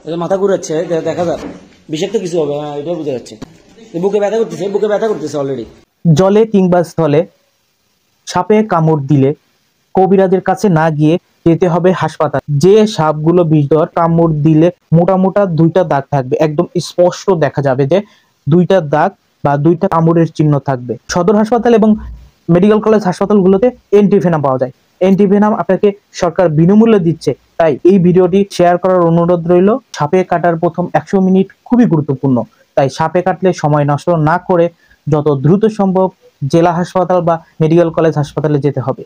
এটা মাথা ঘুরাচ্ছে, দেখা যাক বিষাক্ত কিছু হবে। হ্যাঁ, এটা বোঝা যাচ্ছে। বুকে ব্যথা করতেছে অলরেডি। জলে কিংবা স্থলে সাপে কামড় দিলে কবিরাজের কাছে না গিয়ে যেতে হবে হাসপাতাল। যে সাপগুলো বিষধর, কামড় দিলে মোটা মোটা দুইটা দাগ থাকবে, একদম স্পষ্ট দেখা যাবে যে দুইটা দাগ বা দুইটা কামড়ের চিহ্ন থাকবে। সদর হাসপাতাল এবং মেডিকেল কলেজ হাসপাতালগুলোতে এন্টিভেনাম পাওয়া যায়। এন্টিভেনাম আপনাকে সরকার বিনামূল্যে দিচ্ছে, তাই এই ভিডিওটি শেয়ার করার অনুরোধ রইল। সাপে কাটার প্রথম 100 মিনিট খুবই গুরুত্বপূর্ণ, তাই সাপে কাটলে সময় নষ্ট না করে যত দ্রুত সম্ভব জেলা হাসপাতাল বা মেডিকেল কলেজ হাসপাতালে যেতে হবে।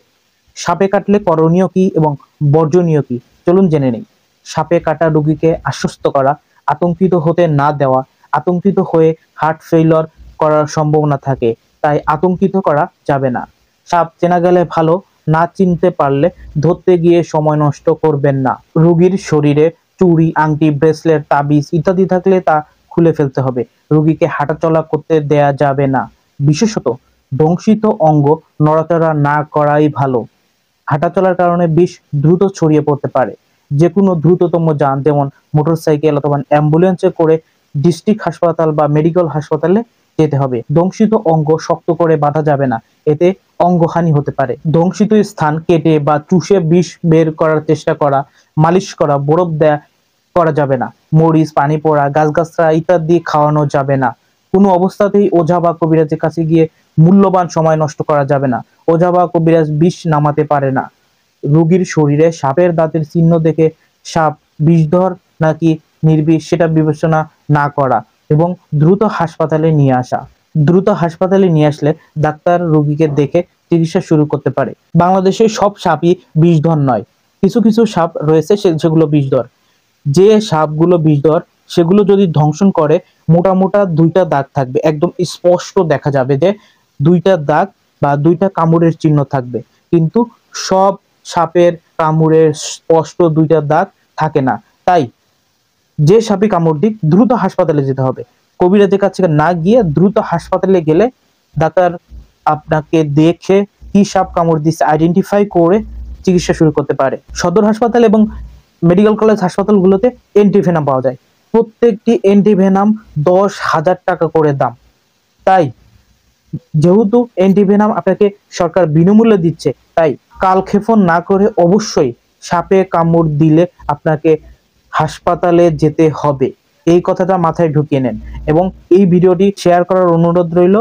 সাপে কাটলে করণীয় কি এবং বর্জনীয় কি, চলুন জেনে নেই। সাপে কাটা রোগীকে আশ্বস্ত করা, আতঙ্কিত হতে না দেওয়া। আতঙ্কিত হয়ে হার্ট ফেইলিওর করার সম্ভাবনা থাকে, তাই আতঙ্কিত করা যাবে না। সাপ চেনা গেলে ভালো, না চিনতে পারলে ধরতে গিয়ে সময় নষ্ট করবেন না। রোগীর শরীরে চুড়ি, আংটি, ব্রেসলেট, তাবিজ ইত্যাদি থাকলে তা খুলে ফেলতে হবে। রোগীকে হাঁটাচলা করতে দেয়া যাবে না। বিশেষত দংশিত অঙ্গ নড়াচড়া না করাই ভালো। হাঁটাচলার কারণে বিষ দ্রুত ছড়িয়ে পড়তে পারে। যে কোনো দ্রুততম যান, যেমন মোটরসাইকেল অথবা অ্যাম্বুলেন্সে করে ডিস্ট্রিক্ট হাসপাতাল বা মেডিকেল হাসপাতালে যেতে হবে। দংশিত অঙ্গ শক্ত করে বাঁধা যাবে না, এতে অঙ্গহানি হতে পারে। দংশিত স্থান কেটে বা চুষে বিষ বের করার চেষ্টা করা, মালিশ করা, বরফ দেয়া করা যাবে না। মরিচ, পানি পোড়া, গাছগাছরা ইত্যাদি খাওয়ানো যাবে না। কোনো অবস্থাতেই ওঝা বা কবিরাজের কাছে গিয়ে মূল্যবান সময় নষ্ট করা যাবে না। ওঝা বা কবিরাজ বিষ নামাতে পারে না। রোগীর শরীরে সাপের দাঁতের চিহ্ন দেখে সাপ বিষধর নাকি নির্বিষ সেটা বিবেচনা না করা এবং দ্রুত হাসপাতালে নিয়ে আসা। দ্রুত হাসপাতালে নিয়ে আসলে ডাক্তার রোগীকে দেখে চিকিৎসা শুরু করতে পারে। বাংলাদেশে সব সাপই বিষধর নয়, কিছু কিছু সাপ রয়েছে সেগুলো বিষধর। যে সাপগুলো বিষধর সেগুলো যদি দংশন করে মোটা মোটা দুইটা দাগ থাকবে, একদম স্পষ্ট দেখা যাবে যে দুইটা দাগ বা দুইটা কামড়ের চিহ্ন থাকবে। কিন্তু সব সাপের কামড়ের স্পষ্ট দুইটা দাগ থাকে না, তাই যে সাপে কামড় দিক দ্রুত হাসপাতালে যেতে হবে। কবিরাজের কাছে না গিয়ে দ্রুত হাসপাতালে গেলে ডাক্তার আপনাকে দেখে কি সাপ কামড় দিচ্ছে আইডেন্টিফাই করে চিকিৎসা শুরু করতে পারে। সদর হাসপাতাল এবং মেডিকেল কলেজ হাসপাতালগুলোতে এন্টিভেনাম পাওয়া যায়। প্রত্যেকটি এন্টিভেনাম 10,000 টাকা করে দাম। তাই যেহেতু এন্টিভেনাম আপনাকে সরকার বিনামূল্যে দিচ্ছে, তাই কালক্ষেপণ না করে অবশ্যই সাপে কামড় দিলে আপনাকে হাসপাতালে যেতে হবে, এই কথাটা মাথায় ঢুকিয়ে নেন এবং এই ভিডিওটি শেয়ার করার অনুরোধ রইল।